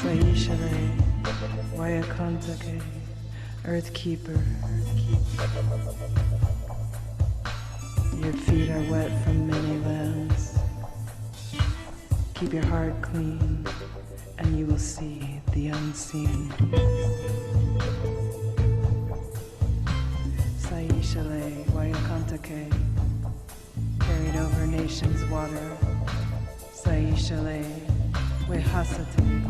Saishale, Wayakantake, Earth Keeper. Your feet are wet from many lands. Keep your heart clean, and you will see the unseen. Saishale, Wayakantake, carried over nations' water. Saishale, Wehasate,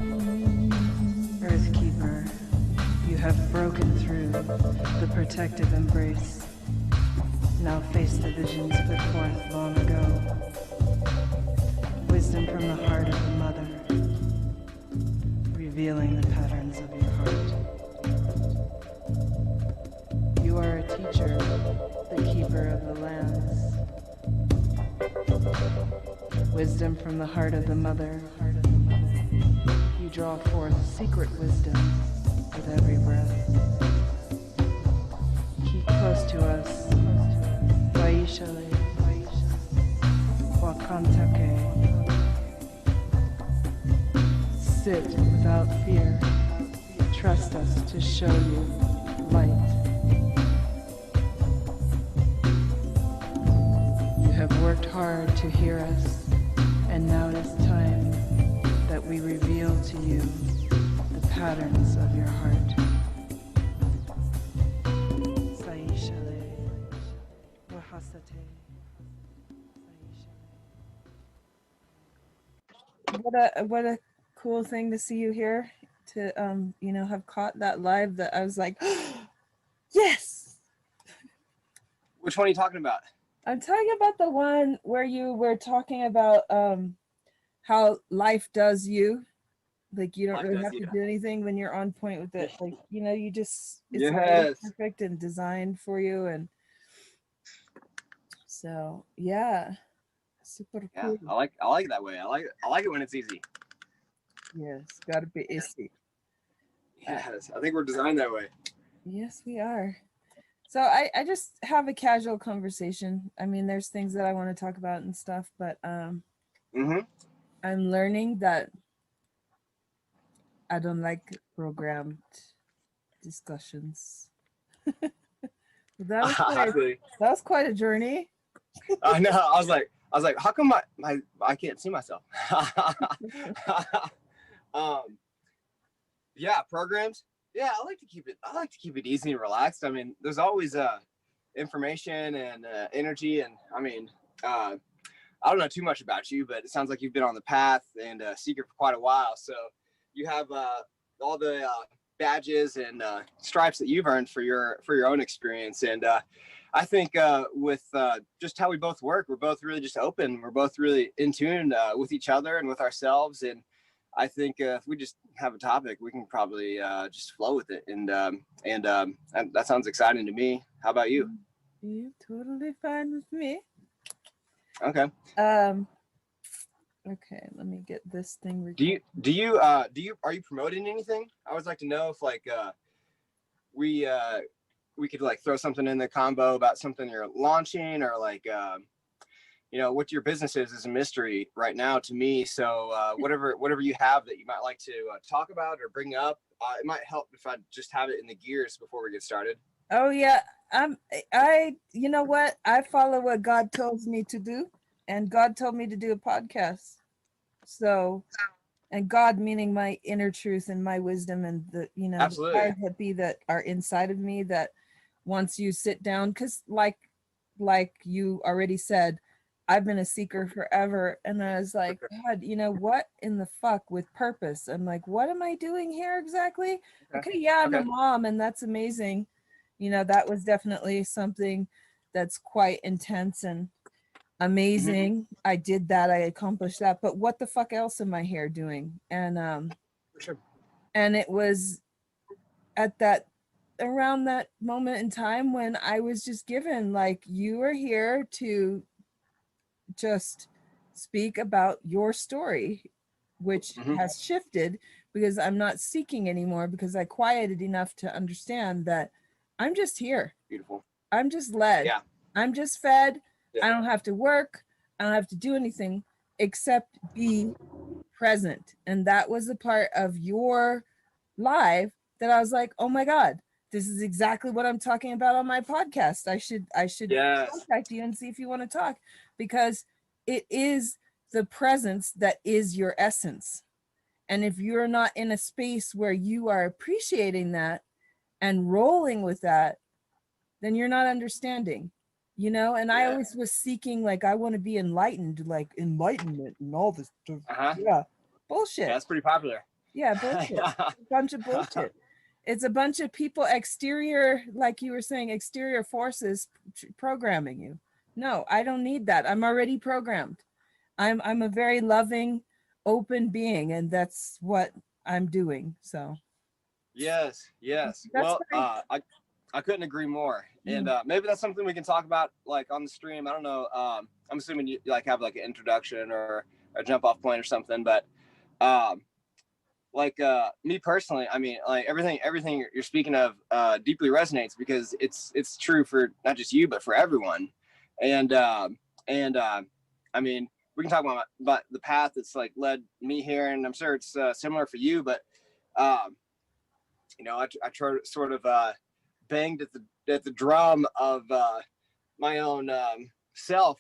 Earth Keeper, you have broken through the protective embrace. Now face the visions put forth long ago. Wisdom from the heart of the mother, revealing the patterns of your heart. You are a teacher, the keeper of the lands. Wisdom from the heart of the mother. You draw forth secret wisdom with every breath. Keep close to us. Waishale, Wakantake. Sit without fear. Trust us to show you light. You have worked hard to hear us, and now it is time that we reveal to you the patterns of your heart. Saishale, Wahasate, Saishale. What a cool thing to see you here, to have caught that live that I was like, yes! Which one are you talking about? I'm talking about the one where you were talking about how life does you. Like, you don't Life really does have to do anything when you're on point with it. Like, you just, it's already perfect and designed for you. And so, yeah, super cool. I like it that way. I like it when it's easy. Yes, gotta be easy. Yes, I think we're designed that way. Yes, we are. So I just have a casual conversation. I mean, there's things that I want to talk about and stuff, but I'm learning that I don't like programmed discussions. That was quite a journey. I know. I was like, how come I can't see myself? Yeah, programs. Yeah, I like to keep it easy and relaxed. I mean, there's always information and energy, and I mean, I don't know too much about you, but it sounds like you've been on the path and seeker for quite a while. So you have all the badges and stripes that you've earned for your own experience. And I think with just how we both work, we're both really just open. We're both really in tune with each other and with ourselves. And I think if we just have a topic, we can probably just flow with it. And that sounds exciting to me. How about you? You're totally fine with me. Okay. Okay, let me get this thing recorded. Are you promoting anything? I always like to know if like we could like throw something in the combo about something you're launching, or like what your business is a mystery right now to me. So whatever you have that you might like to talk about or bring up, it might help if I just have it in the gears before we get started. Oh yeah, you know what? I follow what God tells me to do, and God told me to do a podcast. So, and God meaning my inner truth and my wisdom and the the hippie that are inside of me, that once you sit down, because like you already said, I've been a seeker forever, and I was like, God, what in the fuck with purpose? I'm like, what am I doing here exactly? Okay, yeah, I'm a mom, and that's amazing. That was definitely something that's quite intense and amazing. Mm-hmm. I did that. I accomplished that. But what the fuck else am I here doing? And for sure. And it was around that moment in time when I was just given, like, you are here to just speak about your story, which has shifted because I'm not seeking anymore, because I quieted enough to understand that I'm just here. Beautiful. I'm just led. Yeah. I'm just fed. Yeah. I don't have to work. I don't have to do anything except be present. And that was a part of your live that I was like, oh my God, this is exactly what I'm talking about on my podcast. I should Yes. contact you and see if you want to talk, because it is the presence that is your essence. And if you're not in a space where you are appreciating that and rolling with that, then you're not understanding, you know? And I Yeah. always was seeking, like, I want to be enlightened, like enlightenment and all this stuff. Uh-huh. Yeah. Bullshit. Yeah, that's pretty popular. Yeah, bullshit. A bunch of bullshit. It's a bunch of people, exterior, like you were saying, exterior forces programming you. No, I don't need that. I'm already programmed. I'm a very loving, open being, and that's what I'm doing. So Yes, yes. that's Well, very, I couldn't agree more. And mm, maybe that's something we can talk about like on the stream. I don't know. I'm assuming you like have like an introduction or a jump off point or something, but um, like me personally, I mean, like everything you're speaking of deeply resonates because it's true for not just you but for everyone. And I mean, we can talk about the path that's like led me here, and I'm sure it's similar for you. But you know, I try sort of banged at the drum of my own self,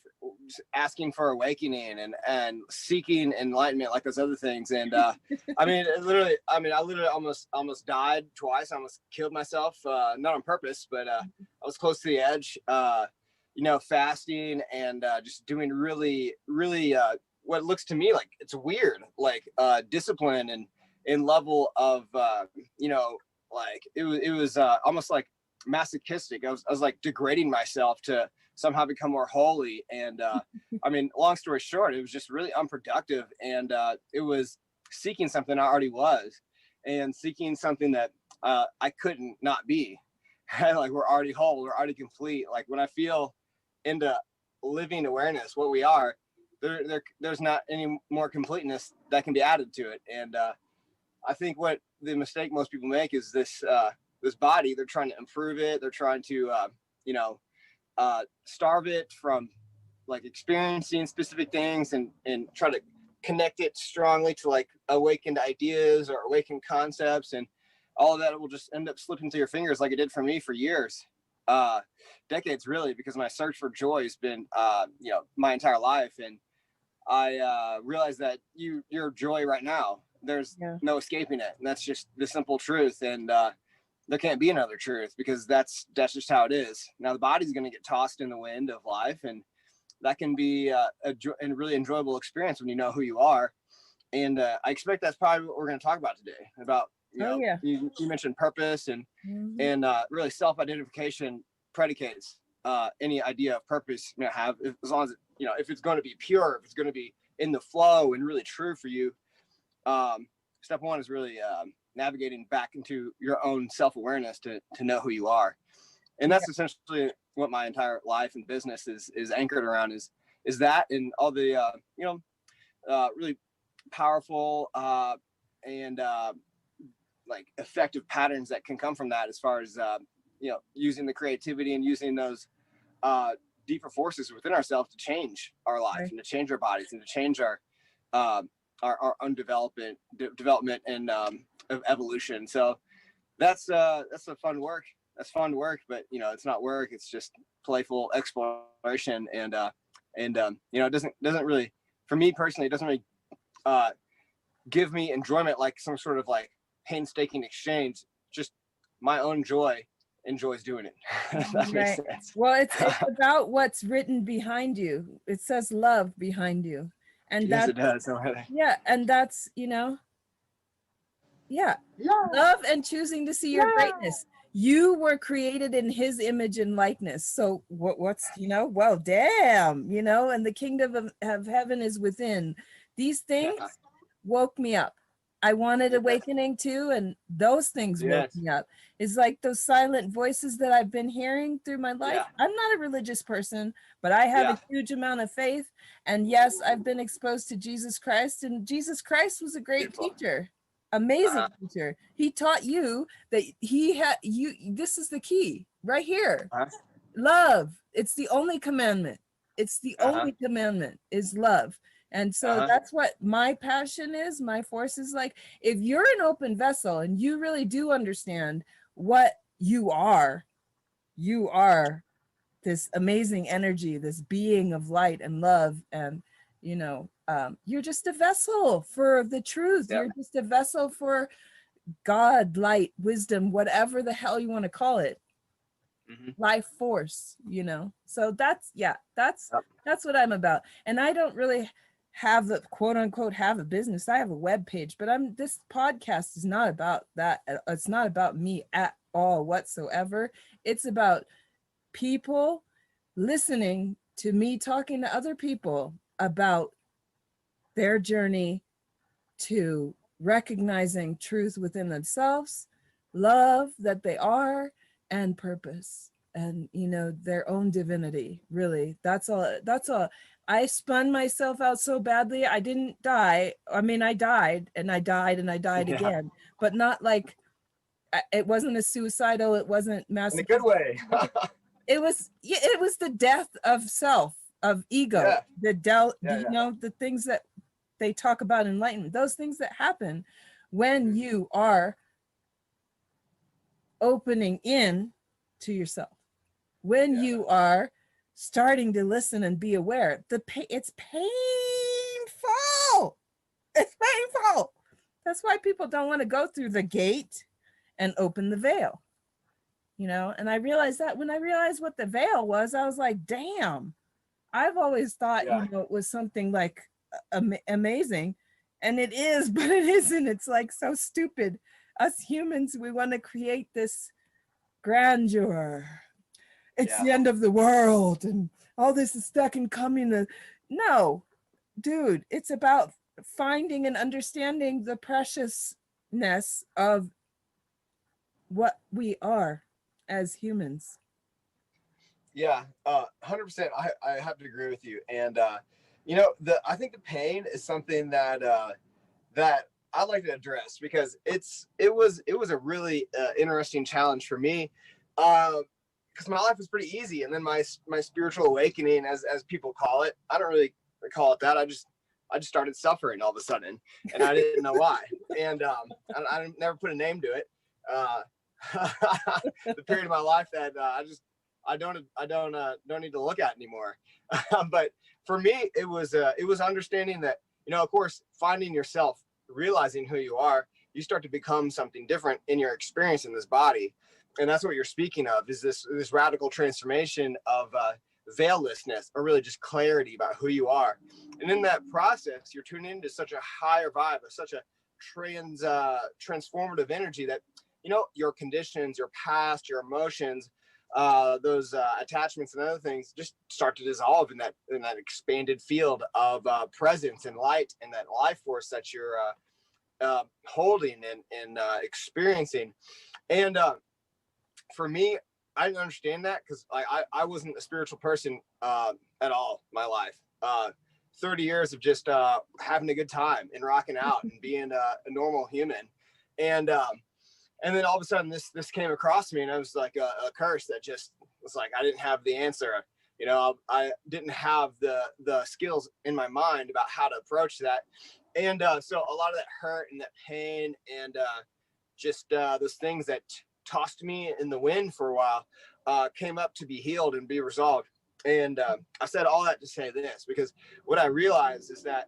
asking for awakening and seeking enlightenment, like those other things. And I mean, I literally almost died twice. I almost killed myself, not on purpose, but I was close to the edge. You know, fasting and just doing really, really what looks to me like it's weird, like discipline and level of you know, like it was almost like masochistic. I was like degrading myself to somehow become more holy. And I mean, long story short, it was just really unproductive. And it was seeking something I already was, and seeking something that I couldn't not be. Like we're already whole, we're already complete. Like when I feel into living awareness, what we are, there's not any more completeness that can be added to it. And I think what the mistake most people make is this body. They're trying to improve it. They're trying to you know, starve it from like experiencing specific things, and try to connect it strongly to like awakened ideas or awakened concepts, and all of that will just end up slipping through your fingers like it did for me for years, decades really, because my search for joy has been you know, my entire life. And I realized that your joy right now, there's yeah. no escaping it, and that's just the simple truth. And there can't be another truth, because that's just how it is. Now the body's going to get tossed in the wind of life, and that can be a really enjoyable experience when you know who you are. And I expect that's probably what we're going to talk about today. About, you Oh know, yeah. you mentioned purpose, and really self-identification predicates any idea of purpose you know have, as long as it, you know, if it's going to be pure, if it's going to be in the flow and really true for you. Step one is really navigating back into your own self-awareness to know who you are. And that's essentially what my entire life and business is anchored around, is that, and all the you know, really powerful and like effective patterns that can come from that, as far as you know, using the creativity and using those deeper forces within ourselves to change our life, Right. and to change our bodies, and to change our own development and of evolution. So that's a fun work. That's fun work, but you know, it's not work. It's just playful exploration. And you know, it doesn't really, for me personally, it doesn't really give me enjoyment like some sort of like painstaking exchange. Just my own joy enjoys doing it. If that makes Right. sense. Well, it's about what's written behind you. It says love behind you. And Yes, that, it does. yeah, and that's, you know, yeah, love and choosing to see your greatness. You were created in his image and likeness. So what's, you know, well, damn, you know, and the kingdom of heaven is within. These things Yeah. woke me up. I wanted awakening too, and those things woke Yes. me up. It's like those silent voices that I've been hearing through my life. Yeah. I'm not a religious person, but I have Yeah. a huge amount of faith. And yes, I've been exposed to Jesus Christ, and Jesus Christ was a great Beautiful. teacher. Amazing Uh-huh. teacher. He taught you that he had you. This is the key right here. Uh-huh. Love. It's the only commandment. It's the Uh-huh. only commandment is love. And so Uh-huh. that's what my passion is. My force is like, if you're an open vessel and you really do understand what you are this amazing energy, this being of light and love. And, you're just a vessel for the truth. Yep. You're just a vessel for God, light, wisdom, whatever the hell you want to call it, Mm-hmm. life force, So that's what I'm about. And I don't really have the quote unquote have a business. I have a web page, but this podcast is not about that. It's not about me at all whatsoever. It's about people listening to me talking to other people about their journey to recognizing truth within themselves, love that they are, and purpose, and their own divinity. Really, that's all. I spun myself out so badly. I didn't die. I mean, I died and I died and I died Yeah. again, but not like it wasn't a suicidal, it wasn't In a massive. good way. It was the death of self, of ego, Yeah. the things that they talk about enlightenment, those things that happen when you are opening in to yourself, when you are starting to listen and be aware. It's painful. It's painful. That's why people don't want to go through the gate and open the veil. And I realized that when I realized what the veil was, I was like, damn, I've always thought, it was something like amazing. And it is, but it isn't. It's like so stupid. Us humans, we want to create this grandeur. It's the end of the world and all this is stuck in coming. No, dude, it's about finding and understanding the preciousness of what we are as humans. Yeah, 100%. I have to agree with you. And I think the pain is something that I like to address because it was a really interesting challenge for me, because my life was pretty easy, and then my spiritual awakening, as people call it, I don't really call it that. I just started suffering all of a sudden, and I didn't know why. And I never put a name to it. The period of my life that I don't need to look at anymore. But for me, it was understanding that, of course, finding yourself, realizing who you are, you start to become something different in your experience in this body. And that's what you're speaking of, is this radical transformation of veillessness, or really just clarity about who you are. And in that process, you're tuning into such a higher vibe, such a transformative energy that, your conditions, your past, your emotions, those attachments and other things just start to dissolve in that expanded field of presence and light, and that life force that you're holding and experiencing. And for me, I didn't understand that because I wasn't a spiritual person at all in my life. 30 years of just having a good time and rocking out and being a normal human. And then all of a sudden this came across me, and it was like a curse that just was like, I didn't have the answer. I didn't have the skills in my mind about how to approach that. And so a lot of that hurt and that pain and just those things that tossed me in the wind for a while came up to be healed and be resolved. And I said all that to say this, because what I realized is that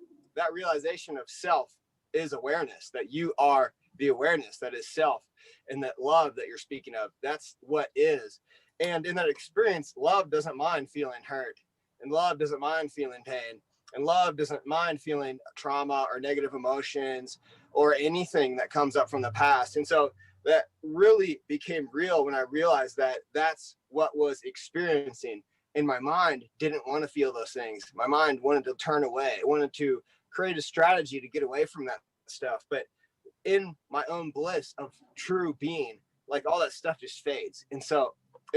realization of self is awareness, that you are the awareness that is self, and that love that you're speaking of, that's what is. And in that experience, love doesn't mind feeling hurt, and love doesn't mind feeling pain, and love doesn't mind feeling trauma or negative emotions or anything that comes up from the past. And so that really became real when I realized that that's what was experiencing. And my mind didn't want to feel those things. My mind wanted to turn away. It wanted to create a strategy to get away from that stuff. But in my own bliss of true being, like, all that stuff just fades. And so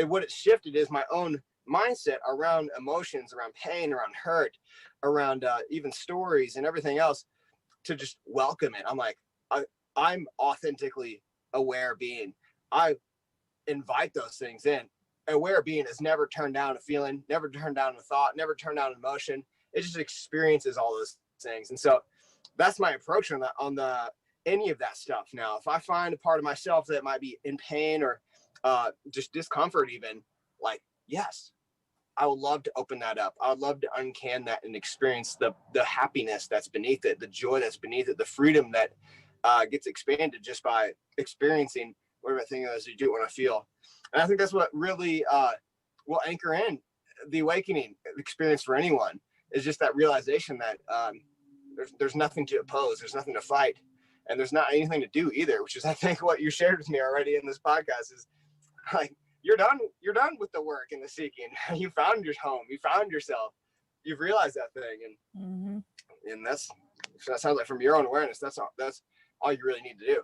what it shifted is my own mindset around emotions, around pain, around hurt, around even stories and everything else, to just welcome it. I'm like, I'm authentically aware being. I invite those things in. Aware being has never turned down a feeling, never turned down a thought, never turned down an emotion. It just experiences all those things. And so that's my approach on the any of that stuff. Now, if I find a part of myself that might be in pain or just discomfort, even, like, yes, I would love to open that up. I would love to uncan that and experience the happiness that's beneath it, the joy that's beneath it, the freedom that gets expanded just by experiencing whatever thing is you do want to feel. And I think that's what really will anchor in the awakening experience for anyone, is just that realization that there's nothing to oppose, there's nothing to fight, and there's not anything to do either, which is, I think, what you shared with me already in this podcast is, like, you're done with the work and the seeking. You found your home, you found yourself, you've realized that thing. And and that sounds like, from your own awareness, that's all you really need to do.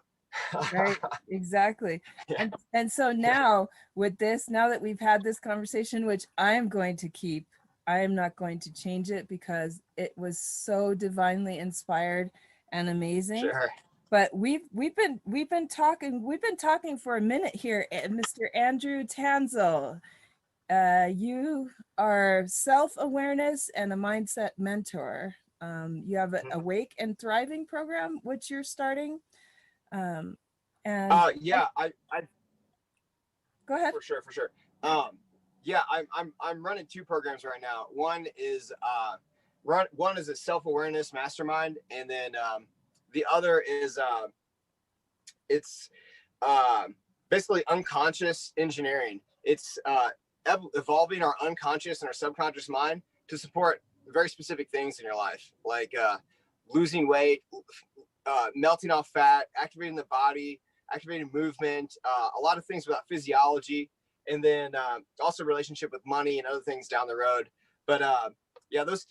Right, exactly. Yeah. And so now with this, now that we've had this conversation, which I am going to keep, I am not going to change it because it was so divinely inspired and amazing. Sure. But we've been talking for a minute here, Mr. Andrew Tansil. You are self-awareness and a mindset mentor. You have an Awake and Thriving program, which you're starting. And yeah, I go ahead. For sure. Yeah, I'm running two programs right now. One is a self-awareness mastermind, and then the other is it's basically unconscious engineering. It's evolving our unconscious and our subconscious mind to support very specific things in your life, like losing weight, melting off fat, activating the body, activating movement, a lot of things about physiology, and then also relationship with money and other things down the road. But yeah, those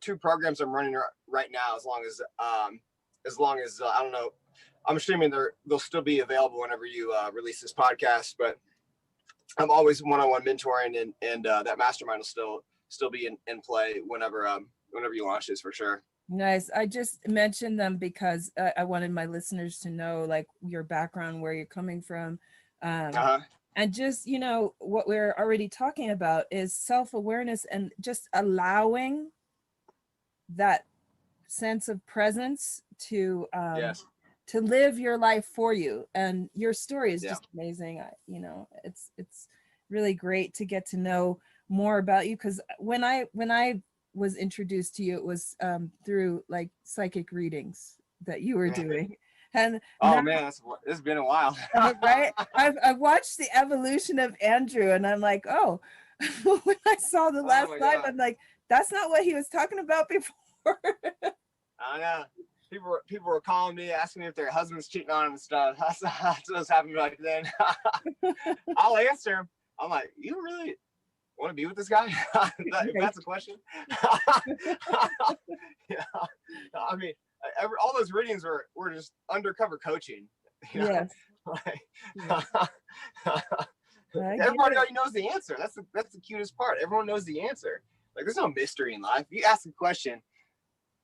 two programs I'm running right now, as long as I don't know, I'm assuming they'll still be available whenever you release this podcast. But I'm always one-on-one mentoring, and that mastermind will still be in play whenever you launch this, for sure. Nice. I just mentioned them because I wanted my listeners to know, like, your background, where you're coming from. And just, what we're already talking about is self-awareness and just allowing that sense of presence to Yes. to live your life for you. And your story is just amazing. It's really great to get to know more about you, because when I was introduced to you, it was through, like, psychic readings that you were doing. And man, it's been a while. Right? I've watched the evolution of Andrew, and I'm like, oh, when I saw the last live, I'm like, that's not what he was talking about before. I know. People were calling me, asking me if their husband's cheating on them and stuff. That's what's happening back then. I'll answer him. I'm like, you really want to be with this guy? If that's a question. Yeah. I mean, all those readings were just undercover coaching. Yes. Everybody already knows the answer. That's the cutest part. Everyone knows the answer. Like, there's no mystery in life. You ask a question,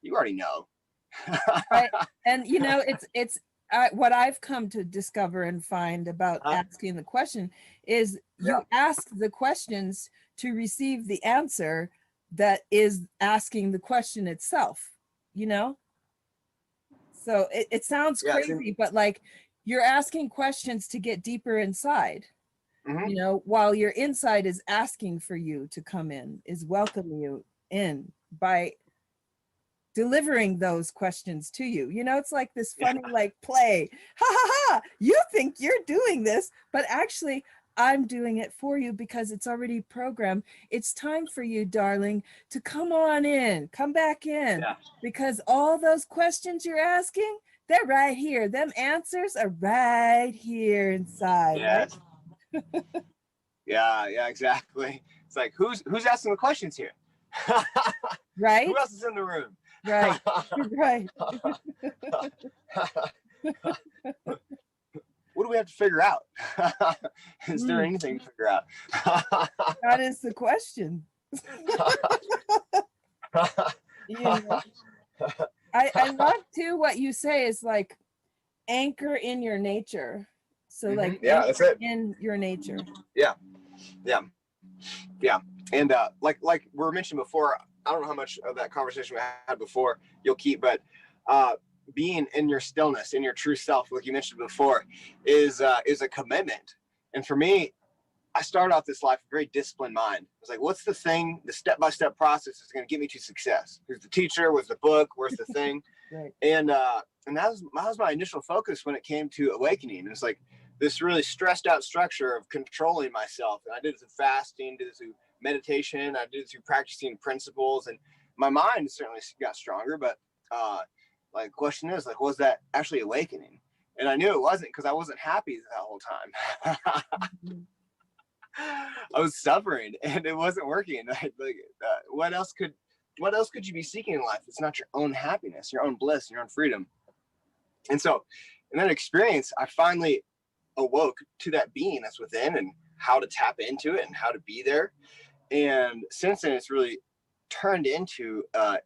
you already know. Right. And it's what I've come to discover and find about asking the question is you ask the questions to receive the answer that is asking the question itself, So it sounds crazy, but, like, you're asking questions to get deeper inside, while your inside is asking for you to come in, is welcoming you in by delivering those questions to you. It's like this funny, like, play. Ha ha ha! You think you're doing this, but actually I'm doing it for you because it's already programmed. It's time for you, darling, to come on in, come back in, because all those questions you're asking, they're right here. Them answers are right here inside. Yes. Right? Yeah, exactly. It's like, who's asking the questions here? Right? Who else is in the room? Right. Right. What do we have to figure out? Is there anything to figure out? That is the question. I love too what you say is, like, anchor in your nature. So like that's it. In your nature. Yeah. And like we were mentioned before, I don't know how much of that conversation we had before you'll keep, but being in your stillness, in your true self, like you mentioned before, is a commitment. And for me, I started off this life with a very disciplined mind. It's like, what's the thing, the step-by-step process that's going to get me to success? Who's the teacher? Where's the book? Where's the thing? Right. And that was my initial focus when it came to awakening. And it's like this really stressed out structure of controlling myself. And I did it through fasting, did it through meditation, I did it through practicing principles. And my mind certainly got stronger. But like, the question is, like, was that actually awakening? And I knew it wasn't, because I wasn't happy that whole time. I was suffering and it wasn't working. What else could you be seeking in life? It's not your own happiness, your own bliss, your own freedom. And so in that experience, I finally awoke to that being that's within and how to tap into it and how to be there. And since then, it's really turned into a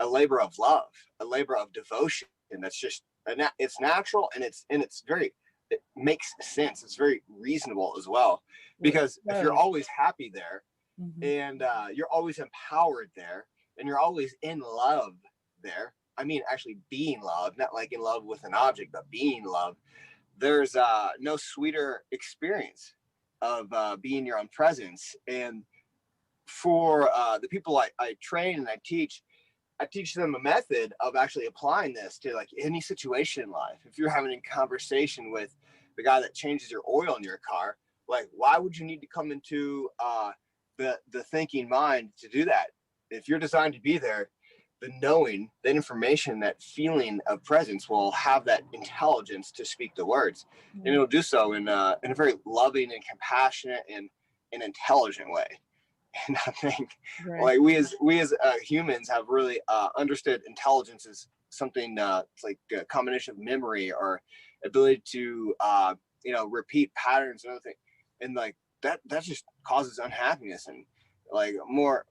labor of love, a labor of devotion. And that's just, it's natural, and it makes sense. It's very reasonable as well, because if you're always happy there, and you're always empowered there, and you're always in love there, I mean, actually being loved, not like in love with an object, but being loved, there's no sweeter experience of being your own presence. And for the people I train and I teach them a method of actually applying this to like any situation in life. If you're having a conversation with the guy that changes your oil in your car, like, why would you need to come into the thinking mind to do that? If you're designed to be there, the knowing, that information, that feeling of presence will have that intelligence to speak the words. And it'll do so in a very loving and compassionate and intelligent way. And I think like we as humans have really understood intelligence as something it's like a combination of memory or ability to repeat patterns and other things. And like that just causes unhappiness and like more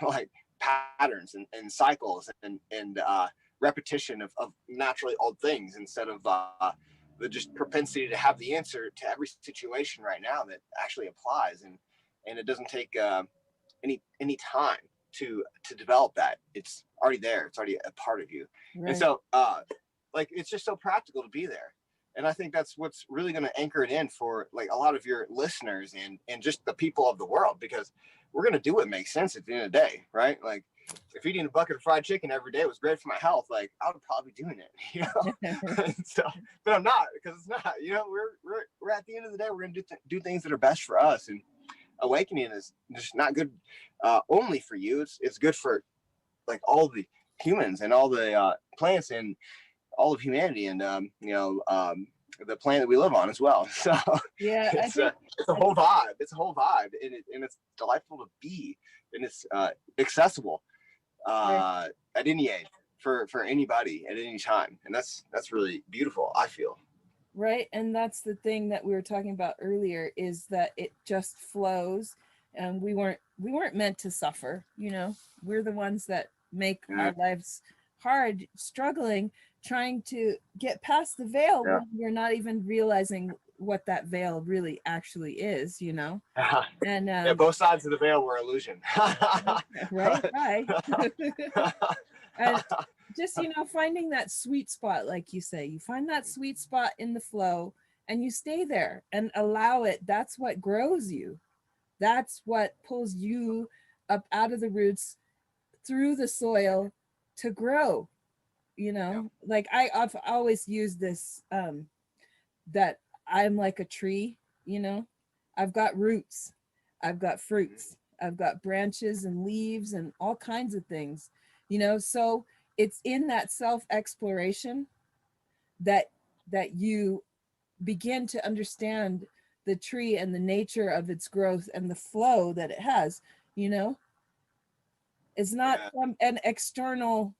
like patterns and cycles and repetition of naturally old things, instead of the just propensity to have the answer to every situation right now that actually applies. And it doesn't take any time to develop that. It's already there. It's already a part of you. Right. And so like it's just so practical to be there. And I think that's what's really going to anchor it in for like a lot of your listeners and just the people of the world, because we're going to do what makes sense at the end of the day, right? Like if eating a bucket of fried chicken every day was great for my health, like I would probably be doing it, you know. So, but I'm not, because it's not. You know, we're at the end of the day, we're going to do things that are best for us. And awakening is just not good only for you. It's good for like all the humans and all the plants and all of humanity, and the planet that we live on as well. So yeah, it's a whole vibe. It's a whole vibe, and it's delightful to be, and it's accessible at any age for anybody at any time, and that's really beautiful, I feel. Right. And that's the thing that we were talking about earlier, is that it just flows, and we weren't meant to suffer. You know, we're the ones that make our lives hard, struggling, trying to get past the veil when you're not even realizing what that veil really actually is, you know. And both sides of the veil were illusion. right. And just, finding that sweet spot, like you say, you find that sweet spot in the flow and you stay there and allow it. That's what grows you. That's what pulls you up out of the roots through the soil to grow, like I've always used this, that I'm like a tree, I've got roots, I've got fruits, I've got branches and leaves and all kinds of things, so it's in that self-exploration that you begin to understand the tree and the nature of its growth and the flow that it has. It's not an external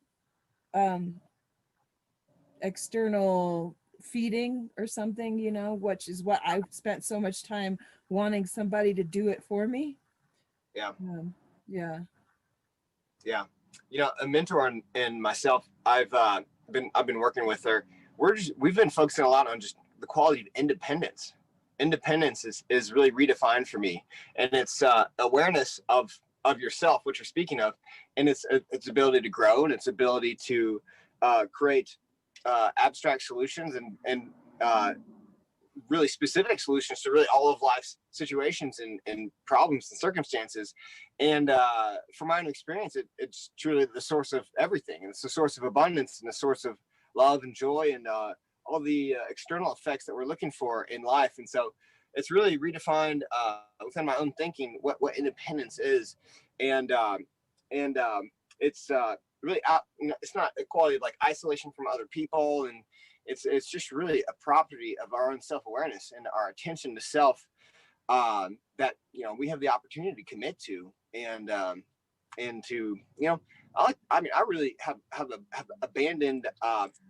feeding or something, which is what I've spent so much time wanting somebody to do it for me. A mentor and myself, I've been working with her. We've been focusing a lot on just the quality of independence. Independence is really redefined for me, and it's awareness of of yourself, what you're speaking of, and its ability to grow and its ability to create abstract solutions and really specific solutions to really all of life's situations and problems and circumstances. And from my own experience, it's truly the source of everything, and it's the source of abundance and the source of love and joy and all the external effects that we're looking for in life. And so it's really redefined within my own thinking what independence is, and it's really out. It's not a quality of like isolation from other people, and it's just really a property of our own self-awareness and our attention to self that we have the opportunity to commit to, and to I really have abandoned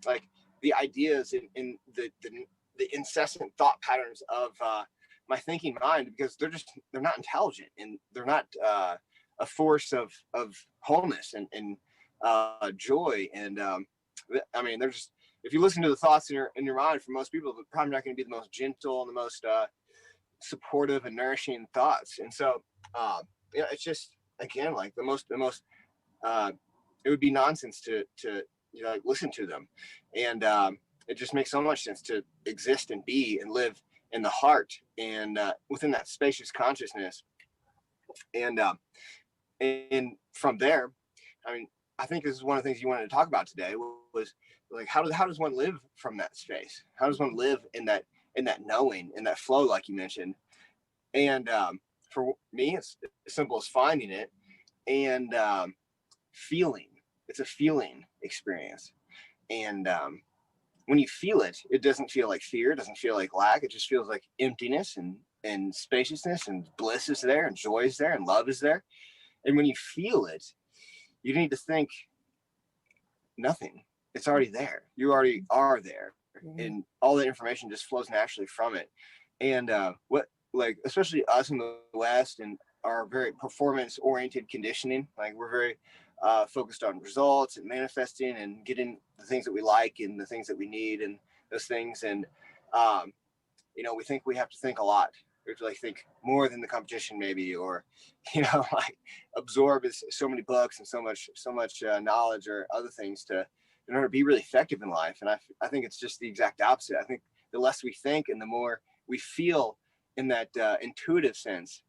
like the ideas in the incessant thought patterns of my thinking mind, because they're not intelligent, and they're not a force of wholeness and joy. And I mean, they're just, if you listen to the thoughts in your mind, for most people, they're probably not going to be the most gentle and the most supportive and nourishing thoughts. And so it's just, again, like the most it would be nonsense to like listen to them. And it just makes so much sense to exist and be and live in the heart and within that spacious consciousness. And from there, I mean, I think this is one of the things you wanted to talk about today, was like, how does one live from that space? How does one live in that knowing, in that flow, like you mentioned? And for me, it's as simple as finding it and feeling. It's a feeling experience. And when you feel it, it doesn't feel like fear, it doesn't feel like lack. It just feels like emptiness and spaciousness, and bliss is there, and joy is there, and love is there. And when you feel it, you need to think nothing. It's already there. You already are there. And all the information just flows naturally from it. And like, especially us in the West and our very performance oriented conditioning, like we're very focused on results and manifesting and getting the things that we like and the things that we need and those things. And we think we have to think a lot. We have to like think more than the competition, maybe, or like absorb so many books and so much knowledge or other things in order to be really effective in life. And I think it's just the exact opposite. I think the less we think and the more we feel in that intuitive sense,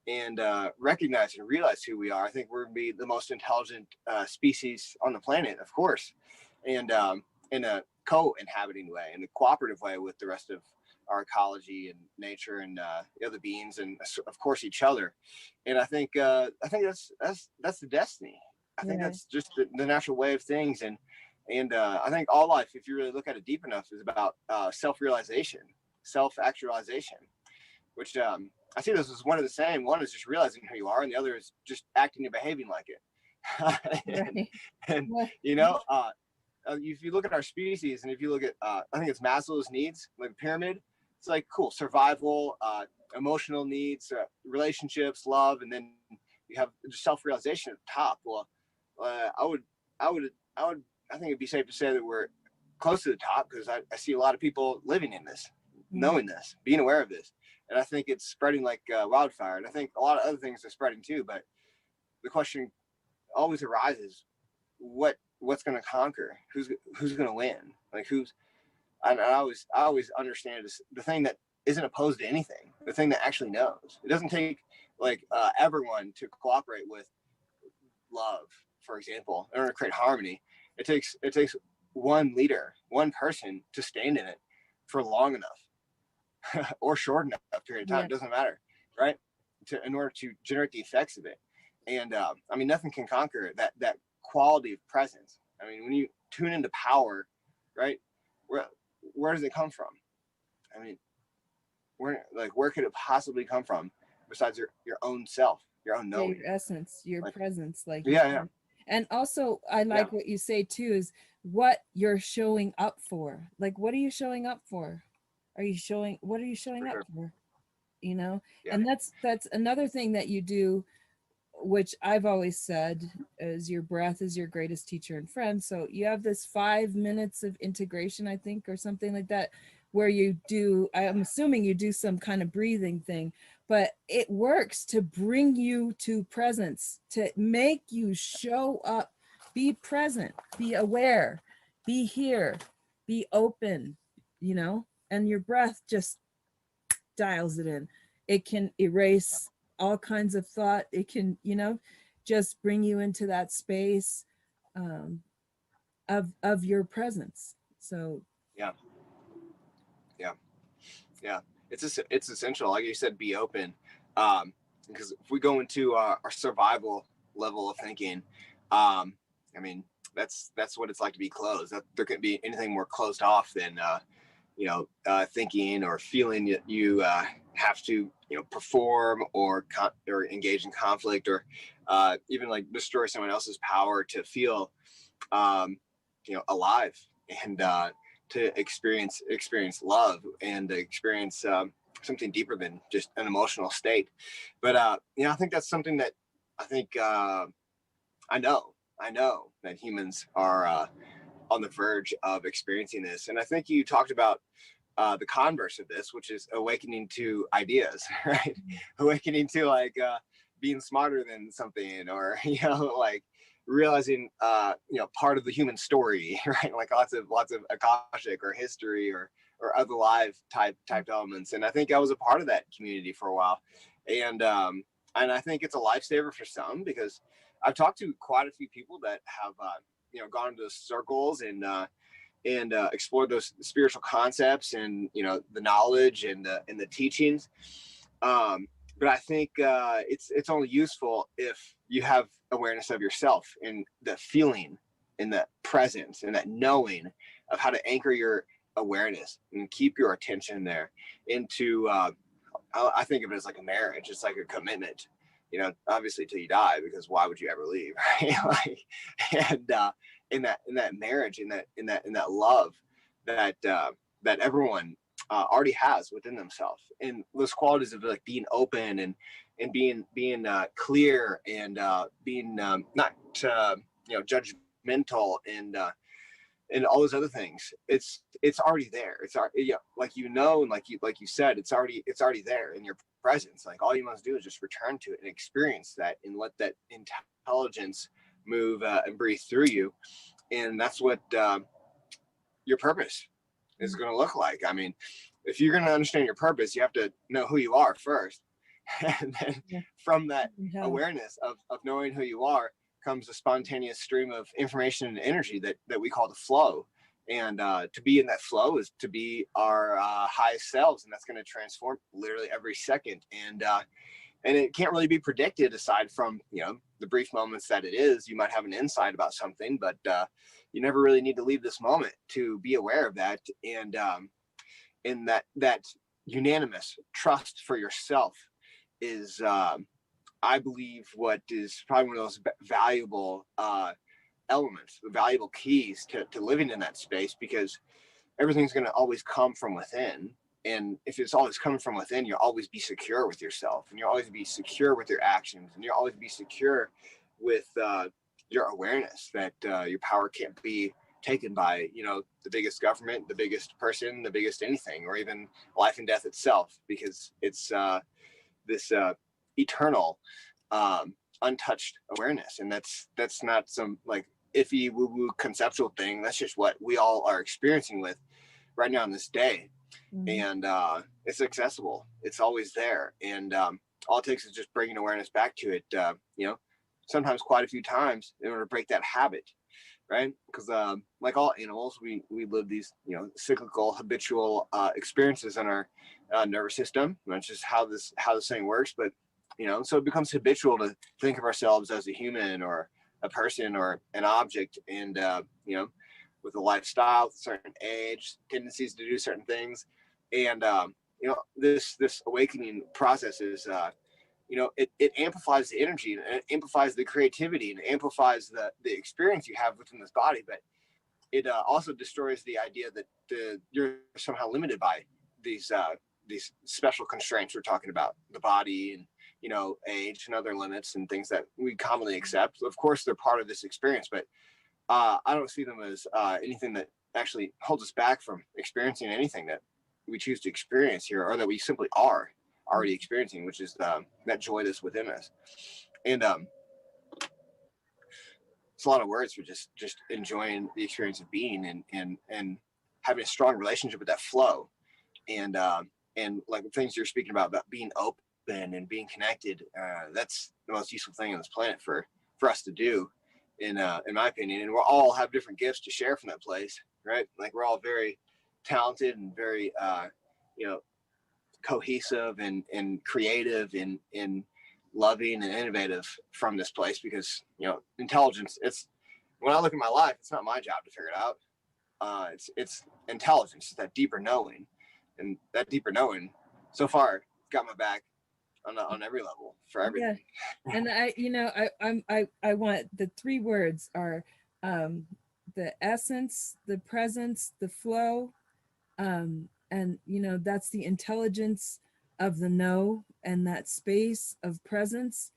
and recognize and realize who we are, I think we're going to be the most intelligent species on the planet, of course, and in a co-inhabiting way, in a cooperative way with the rest of our ecology and nature and the other beings, and of course each other. And I think that's the destiny. I think that's just the natural way of things. And I think all life, if you really look at it deep enough, is about self-realization, self-actualization, which I see this as one of the same. One is just realizing who you are, and the other is just acting and behaving like it. and if you look at our species, and if you look at, I think it's Maslow's needs, like a pyramid, it's like, cool, survival, emotional needs, relationships, love, and then you have just self-realization at the top. Well, I think it'd be safe to say that we're close to the top, because I see a lot of people living in this, knowing this, being aware of this. And I think it's spreading like wildfire. And I think a lot of other things are spreading too. But the question always arises: what's going to conquer? Who's going to win? Like I always understand is the thing that isn't opposed to anything. The thing that actually knows. It doesn't take like everyone to cooperate with love, for example, in order to create harmony. It takes one leader, one person to stand in it for long enough. Or short enough period of time, it doesn't matter, right? In order to generate the effects of it. And I mean, nothing can conquer that quality of presence. I mean, when you tune into power, right, where does it come from? I mean, where could it possibly come from besides your own self, your own knowing, your essence, your presence, like And also, I like what you say too, is what you're showing up for. Like, what are you showing up for? What are you showing up for? And that's another thing that you do, which I've always said, is your breath is your greatest teacher and friend. So you have this 5 minutes of integration, I think, or something like that, where you do, I'm assuming you do some kind of breathing thing, but it works to bring you to presence, to make you show up, be present, be aware, be here, be open, you know, and your breath just dials it in. It can erase all kinds of thought. It can, you know, just bring you into that space um, of your presence. So Yeah. Yeah. Yeah. It's essential. Like you said, be open. Because if we go into our survival level of thinking, I mean, that's what it's like to be closed. There couldn't be anything more closed off than thinking or feeling that you have to, perform or engage in conflict, or even like destroy someone else's power to feel, alive, and to experience love, and to experience something deeper than just an emotional state. But I think that's something that I think I know that humans are on the verge of experiencing this. And I think you talked about the converse of this, which is awakening to ideas, right? Awakening to like being smarter than something, or like realizing part of the human story, right? Like lots of akashic or history, or other live type elements. And I think I was a part of that community for a while, and I think it's a lifesaver for some, because I've talked to quite a few people that have gone into those circles and explore those spiritual concepts, and the knowledge and the teachings. But I think it's only useful if you have awareness of yourself, and the feeling, and that presence, and that knowing of how to anchor your awareness and keep your attention there into. I think of it as like a marriage. It's like a commitment. Obviously till you die, because why would you ever leave, right? Like, and in that marriage, in that love that that everyone already has within themselves, and those qualities of like being open, and being clear, and being not judgmental, and all those other things. It's already there. It's already, like, and like you said, it's already there in your presence. Like, all you must do is just return to it and experience that, and let that intelligence move and breathe through you. And that's what your purpose is going to look like. I mean, if you're going to understand your purpose, you have to know who you are first. And then from that awareness of knowing who you are comes a spontaneous stream of information and energy that we call the flow. And to be in that flow is to be our highest selves, and that's going to transform literally every second. And it can't really be predicted, aside from the brief moments that it is. You might have an insight about something, but you never really need to leave this moment to be aware of that. And in that unanimous trust for yourself is I believe what is probably one of those valuable elements, valuable keys to living in that space, because everything's going to always come from within. And if it's always coming from within, you'll always be secure with yourself, and you'll always be secure with your actions, and you'll always be secure with your awareness that your power can't be taken by the biggest government, the biggest person, the biggest anything, or even life and death itself, because it's this eternal untouched awareness. And that's not some like iffy woo-woo conceptual thing. That's just what we all are experiencing with right now in this day. And it's accessible. It's always there. And all it takes is just bringing awareness back to it, sometimes quite a few times, in order to break that habit, right? Because like all animals, we live these cyclical, habitual experiences in our nervous system. That's just how this thing works. But so it becomes habitual to think of ourselves as a human, or a person, or an object, and with a lifestyle, with a certain age, tendencies to do certain things. And this awakening process is it amplifies the energy, and it amplifies the creativity, and it amplifies the experience you have within this body. But it also destroys the idea that you're somehow limited by these special constraints we're talking about, the body, and age, and other limits, and things that we commonly accept. Of course, they're part of this experience, but I don't see them as anything that actually holds us back from experiencing anything that we choose to experience here, or that we simply are. already experiencing, which is that joy that's within us. And it's a lot of words for just enjoying the experience of being and having a strong relationship with that flow. And like the things you're speaking about being open and being connected, that's the most useful thing on this planet for us to do, in my opinion. And we all have different gifts to share from that place, right? Like we're all very talented and very cohesive and creative and loving and innovative from this place, because intelligence, it's, when I look at my life, it's not my job to figure it out. It's intelligence, it's that deeper knowing, and that deeper knowing so far got my back on every level for everything. Yeah. And I want, the three words are the essence, the presence, the flow. And that's the intelligence of the know, and that space of presence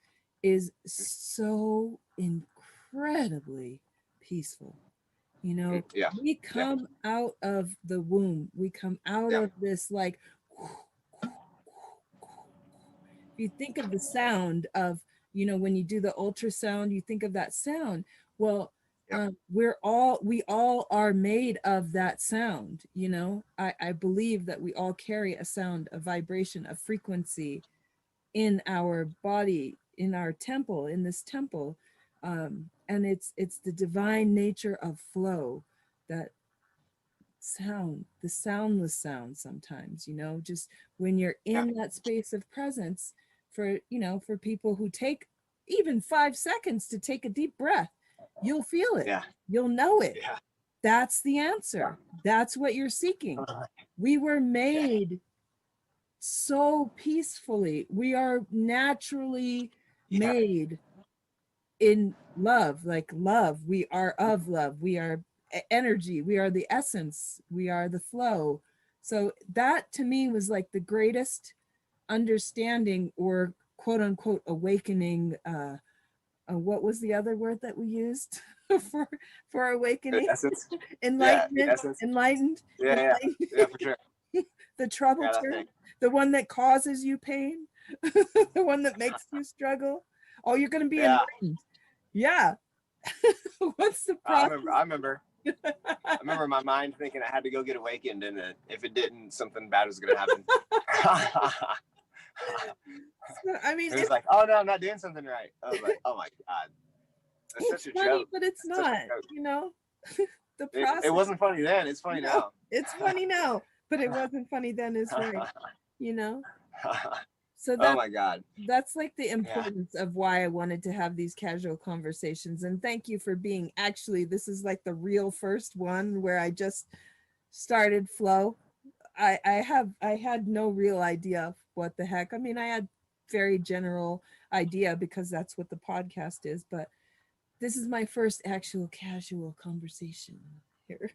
is so incredibly peaceful. Yeah. We come out of the womb, we come out of this, like, if you think of the sound of, when you do the ultrasound, you think of that sound. Well, we all are made of that sound. I believe that we all carry a sound, a vibration, a frequency in our body, in our temple, in this temple. And it's the divine nature of flow, that sound, the soundless sound sometimes, just when you're in that space of presence, for people who take even 5 seconds to take a deep breath, you'll feel it. You'll know it. That's the answer. That's what you're seeking. We were made so peacefully. We are naturally made in love, like love. We are of love. We are energy. We are the essence. We are the flow. So that to me was like the greatest understanding, or quote unquote awakening. What was the other word that we used for awakening? Essence. Enlightenment. Essence. Enlightened. Yeah, for sure. The trouble term, the one that causes you pain, the one that makes you struggle. Oh, you're going to be enlightened. Yeah. What's the problem? I remember my mind thinking I had to go get awakened, and if it didn't, something bad was going to happen. I mean, it was like, oh no, I'm not doing something right. I was like, oh my God. That's it's such a funny, joke. but it's not, the process. It wasn't funny then. It's funny now. It's funny now, but it wasn't funny then is right. So oh my God. That's like the importance of why I wanted to have these casual conversations. And thank you for being, actually, this is like the real first one where I just started flow. I had no real idea of what the heck. I mean, I had very general idea because that's what the podcast is, but this is my first actual casual conversation here.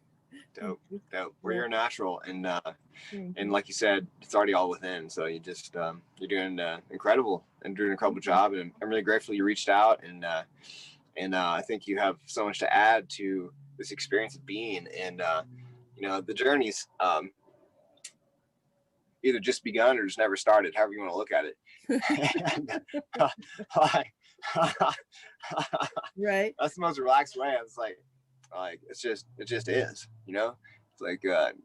Dope. Well, you're natural, and like you said, it's already all within. So you just you're doing incredible and doing an incredible job, and I'm really grateful you reached out, and I think you have so much to add to this experience of being, and the journey's either just begun or just never started, however you want to look at it. Right. That's the most relaxed way. I was like it just is, it's like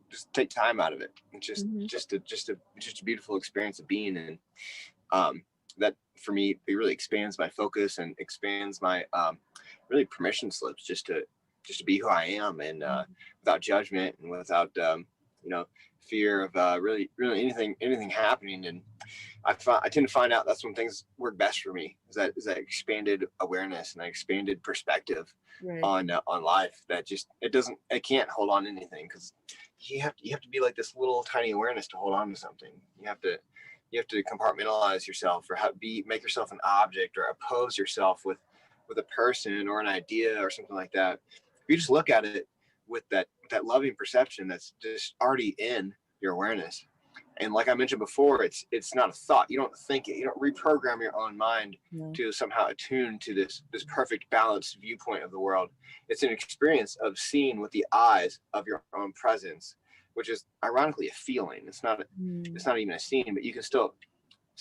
just take time out of it. It's just a beautiful experience of being. And that for me, it really expands my focus and expands my really permission slips just to be who I am, and without judgment and without fear of really anything happening. And I tend to find out that's when things work best for me, is that expanded awareness and that expanded perspective on life, that just it can't hold on to anything, because you have to be like this little tiny awareness to hold on to something. You have to compartmentalize yourself, or make yourself an object, or oppose yourself with a person or an idea or something like that. If you just look at it with that loving perception that's just already in your awareness. And like I mentioned before, it's not a thought. You don't think it. You don't reprogram your own mind to somehow attune to this perfect balanced viewpoint of the world. It's an experience of seeing with the eyes of your own presence, which is ironically a feeling. It's not even a scene, but you can still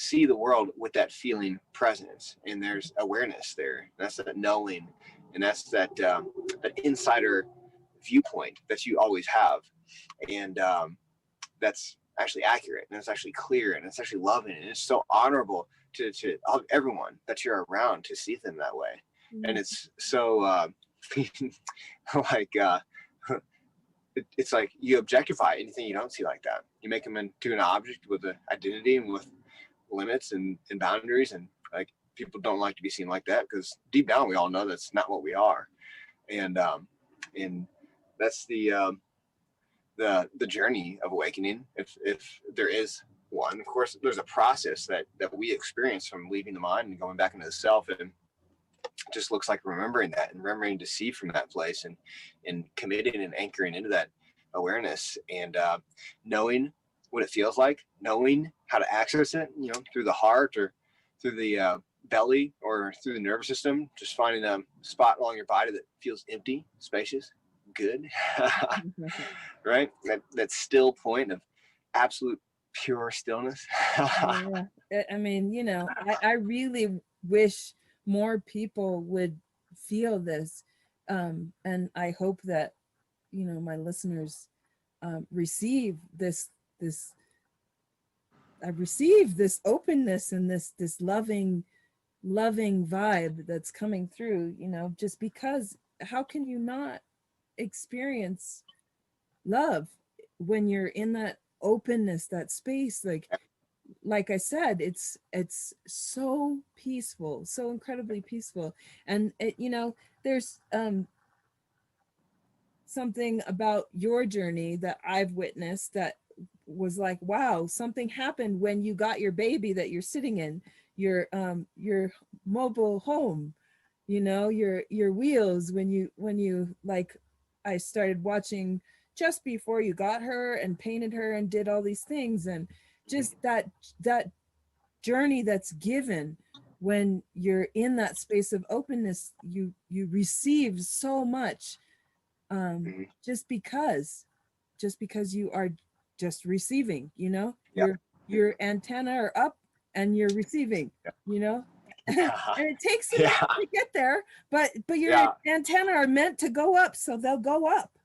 see the world with that feeling presence, and there's awareness there. That's that knowing, and that's that insider viewpoint that you always have, and that's actually accurate, and it's actually clear, and it's actually loving, and it's so honorable to everyone that you're around to see them that way. And it's so like it's like you objectify anything you don't see like that. You make them into an object with an identity and with limits and boundaries, and like people don't like to be seen like that, because deep down we all know that's not what we are. And that's the journey of awakening, if there is one. Of course, there's a process that we experience from leaving the mind and going back into the self, and it just looks like remembering that and remembering to see from that place, and committing and anchoring into that awareness, and knowing what it feels like, knowing how to access it, through the heart or through the belly or through the nervous system, just finding a spot along your body that feels empty, spacious, good. Right? That still point of absolute pure stillness. Yeah. I mean, I really wish more people would feel this. And I hope that, my listeners receive this I receive this openness and this loving vibe that's coming through, just because how can you not experience love when you're in that openness, that space? Like I said, it's so peaceful, so incredibly peaceful. And there's something about your journey that I've witnessed that was like, wow, something happened when you got your baby that you're sitting in your mobile home, your wheels, when you like, I started watching just before you got her and painted her and did all these things, and just that journey that's given when you're in that space of openness. You receive so much, just because you are just receiving, Yep. your antenna are up and you're receiving, Yeah. and it takes a minute to get there, but your antenna are meant to go up, so they'll go up,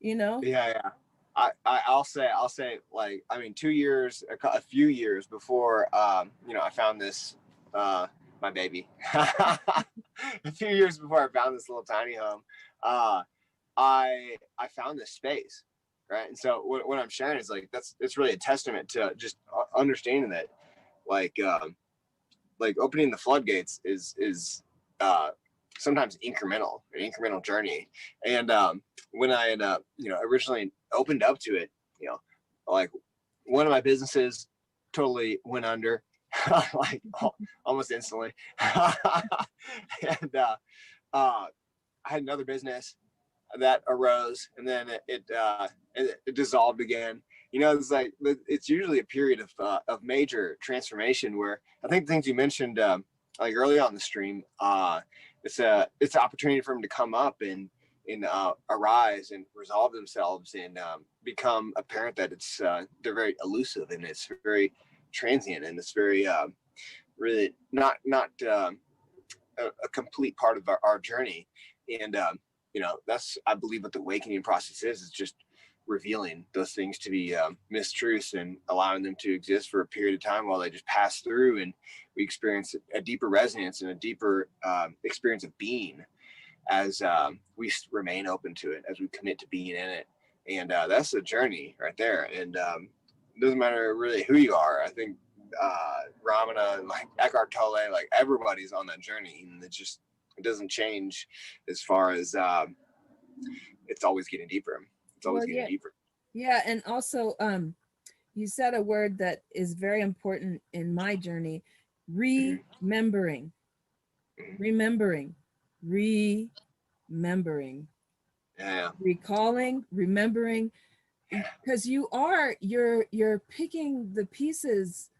Yeah. I'll say like, I mean, 2 years, a few years before I found this my baby. A few years before I found this little tiny home, I found this space, right? And so what I'm sharing is like, it's really a testament to just understanding that, like opening the floodgates is sometimes an incremental journey. And when I had originally opened up to it, like, one of my businesses totally went under, like almost instantly. And I had another business that arose, and then it dissolved again. It's like, it's usually a period of major transformation, where I think the things you mentioned, like early on the stream, it's an opportunity for them to come up and arise and resolve themselves, and become apparent that it's they're very elusive, and it's very transient, and it's very really not a complete part of our journey. And that's, I believe, what the awakening process is just revealing those things to be mistruths, and allowing them to exist for a period of time while they just pass through, and we experience a deeper resonance and a deeper experience of being, as we remain open to it, as we commit to being in it. And that's the journey right there. And it doesn't matter really who you are. I think Ramana and like Eckhart Tolle, like, everybody's on that journey, and it doesn't change, as far as it's always getting deeper. It's always getting deeper. Yeah. And also, you said a word that is very important in my journey: remembering. Remembering. Yeah. Recalling, remembering, because you're picking the pieces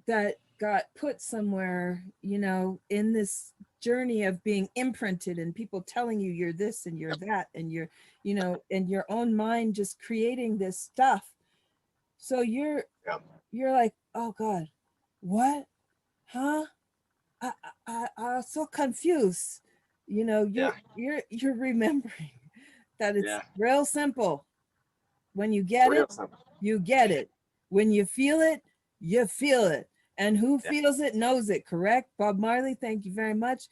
that got put somewhere, in this journey of being imprinted, and people telling you you're this and you're that, and you're, and your own mind just creating this stuff. So you're like, oh God, what? Huh? I'm so confused. You know, Yeah. you're remembering that it's Yeah. real simple. When you get Real it, simple. you get it. When you feel it, you feel it. And who Yeah. feels it knows it, correct? Bob Marley, thank you very much.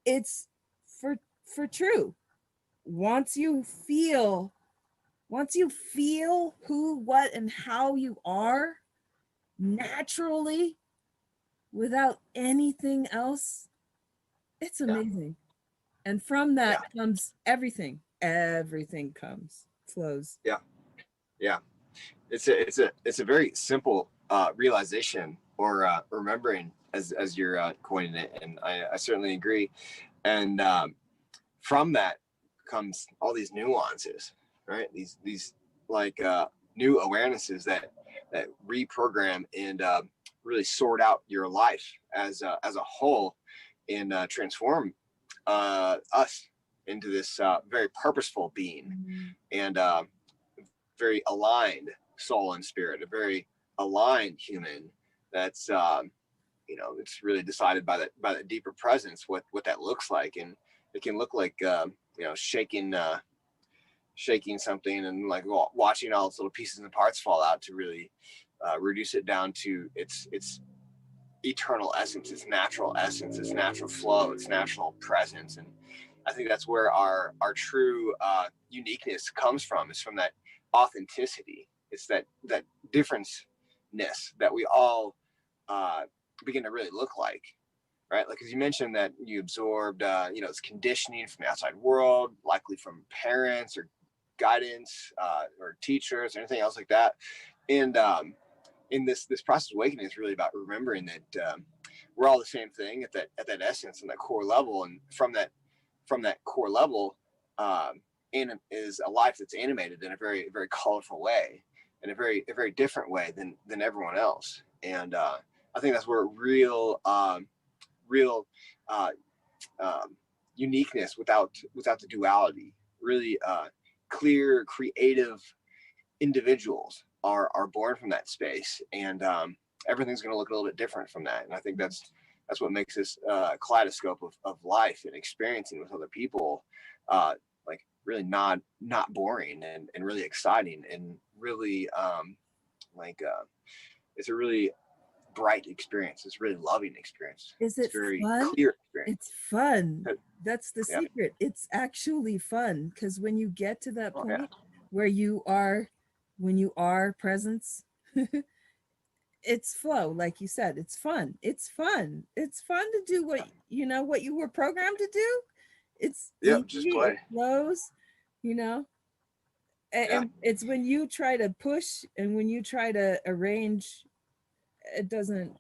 It's for for true. Once you feel, once you feel who, what, and how you are naturally without anything else, it's Yeah. amazing. And from Yeah. that comes everything. Everything comes, flows. Yeah. Yeah. It's a very simple realization or remembering as you're coining it, and I certainly agree. And from that comes all these nuances, right? These like new awarenesses that reprogram and really sort out your life as a whole, and transform us into this very purposeful being, Mm. and very aligned soul and spirit, a very aligned human that's it's really decided by that deeper presence what that looks like. And it can look like shaking something and like watching all its little pieces and parts fall out to really reduce it down to its eternal essence, its natural essence, its natural flow, its natural presence. And I think that's where our true uniqueness comes from, is from that authenticity. It's that difference-ness that we all begin to really look like, right? Like, as you mentioned, that you absorbed, it's conditioning from the outside world, likely from parents or guidance or teachers or anything else like that. And in this process of awakening is really about remembering that we're all the same thing at that essence and that core level. And from that core level, is a life that's animated in a very, very colorful way, in a very different way than everyone else. And I think that's where real uh, uniqueness without the duality, really clear, creative individuals are born from that space, and everything's going to look a little bit different from that. And I think that's what makes this kaleidoscope of life and experiencing with other people like really not boring, and really exciting, and really it's a really bright experience. It's a really loving experience. Is It's it very fun? clear experience. It's fun. That's the Yeah. secret. It's actually fun because when you get to that Oh yeah. point where when you are presence, it's flow, like you said. It's fun. It's fun. It's fun to do what you were programmed to do. It's Yep. Just easy. It play. flows, you know. Yeah. And it's when you try to push and when you try to arrange, it doesn't,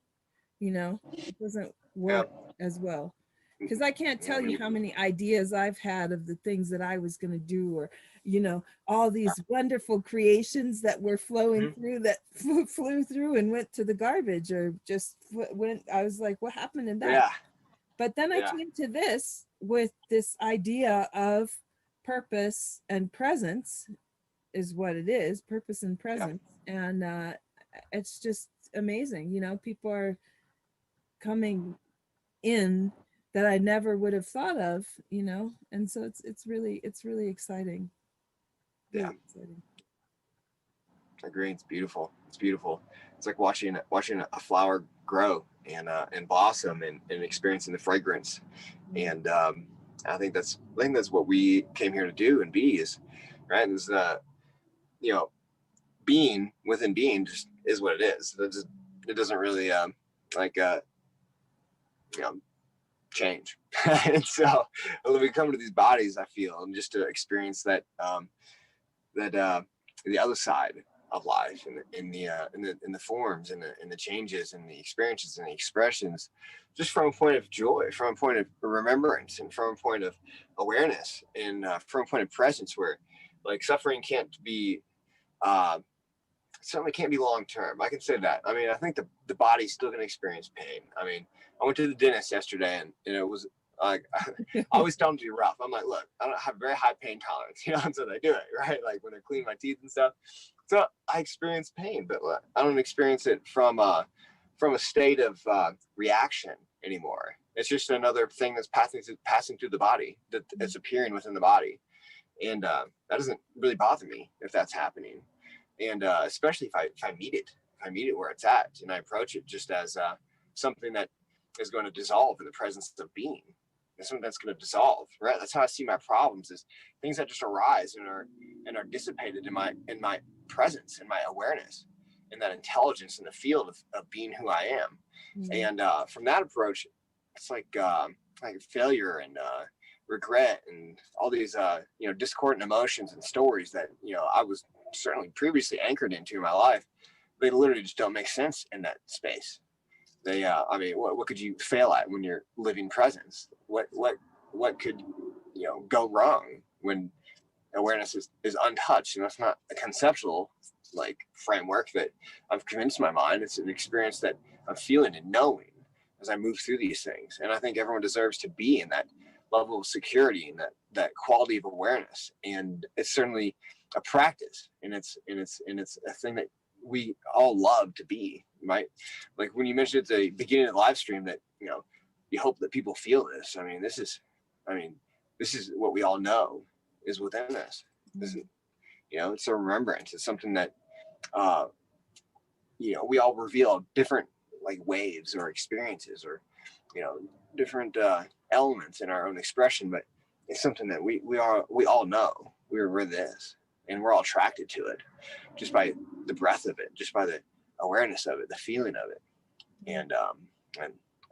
it doesn't Yeah. work as well. Because I can't Yeah. tell you how many ideas I've had of the things that I was going to do, or all these wonderful creations that were flowing Mhm. through, that flew through and went to the garbage, or just went. I was like, what happened in that? Yeah. But then I Yeah. came to this with this idea of purpose and presence is what it is, purpose and Yeah. presence. And it's just amazing. People are coming in that I never would have thought of, and so it's really exciting. Yeah. Really exciting. I agree. It's beautiful. It's beautiful. It's like watching a flower grow and blossom, and experiencing the fragrance. Mm. And I think that's what we came here to do and be, is right. Is you know being within being just is what it is. It doesn't really like you know change. And so when we come to these bodies, I feel, and just to experience that the other side of life, in the forms, and the changes, and the experiences, and the expressions, just from a point of joy, from a point of remembrance, and from a point of awareness, and from a point of presence, where like suffering can't be uh, certainly can't be long term. I can say that. I mean, I think the body's still going to experience pain. I mean, I went to the dentist yesterday, and it was like I always tell them to be rough. I'm like, look, I don't have very high pain tolerance, and so they do it right, like when they clean my teeth and stuff. So I experience pain, but I don't experience it from a state of reaction anymore. It's just another thing that's passing through the body, that it's appearing within the body. And that doesn't really bother me if that's happening. And especially if I meet it where it's at, and I approach it just as something that is going to dissolve in the presence of being. It's something that's going to dissolve, right? That's how I see my problems, is things that just arise and are dissipated in my presence, in my awareness, in that intelligence, in the field of being who I am. Mm-hmm. And from that approach, it's like failure and regret and all these discordant emotions and stories that I was certainly previously anchored into in my life. They literally just don't make sense in that space. They what could you fail at when you're living presence? What could go wrong when awareness is untouched? And that's not a conceptual framework that I've convinced my mind. It's an experience that I'm feeling and knowing as I move through these things. And I think everyone deserves to be in that level of security and that quality of awareness. And it's certainly a practice, and it's a thing that we all love to be, right? Like when you mentioned at the beginning of the live stream that you hope that people feel this. This is what we all know is within us. This is, it's a remembrance. It's something that we all reveal different waves or experiences or different elements in our own expression, but it's something that we all know we're this, and we're all attracted to it just by the breath of it, just by the awareness of it, the feeling of it. And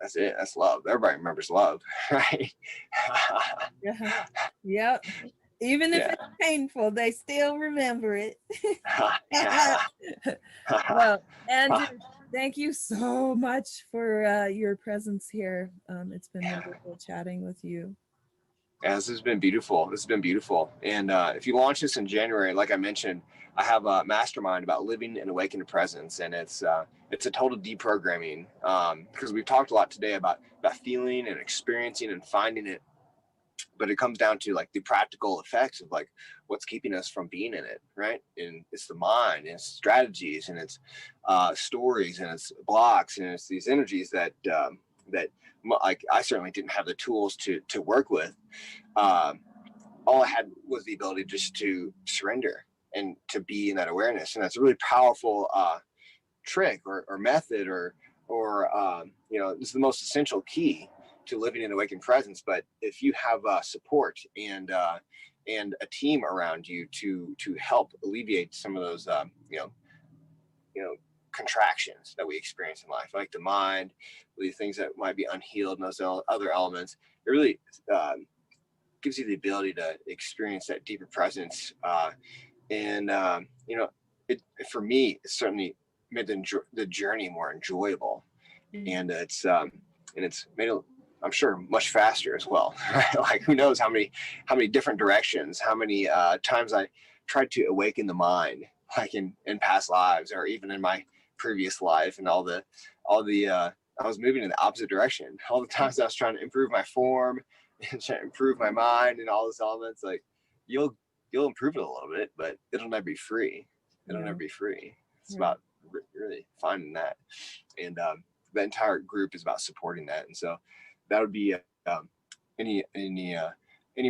that's it. That's love. Everybody remembers love, right? Yeah. Yep. Even if it's painful, they still remember it. Well, Andrew, thank you so much for your presence here. It's been wonderful chatting with you. Yeah, this has been beautiful. And if you launch this in January, like I mentioned, I have a mastermind about living in awakened presence, and it's a total deprogramming, because we've talked a lot today about feeling and experiencing and finding it, but it comes down to the practical effects of what's keeping us from being in it, right? And it's the mind, and it's strategies, and it's stories, and it's blocks, and it's these energies that I certainly didn't have the tools to work with. All I had was the ability just to surrender and to be in that awareness. And that's a really powerful trick or method or it's the most essential key to living in awakened presence. But if you have support and a team around you to help alleviate some of those contractions that we experience in life, like the mind, the things that might be unhealed and those other elements, it really gives you the ability to experience that deeper presence. For me, it certainly made the journey more enjoyable. And it's made it, I'm sure, much faster as well. Right? Who knows how many different directions, how many times I tried to awaken the mind, in past lives or even in my previous life, and all the I was moving in the opposite direction. All the times I was trying to improve my form and trying to improve my mind and all those elements, you'll improve it a little bit, but it'll never be free. Never be free. It's about really finding that. And the entire group is about supporting that. And so that would be anybody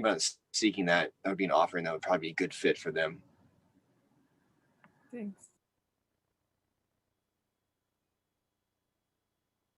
that's seeking that would be an offering that would probably be a good fit for them. Thanks.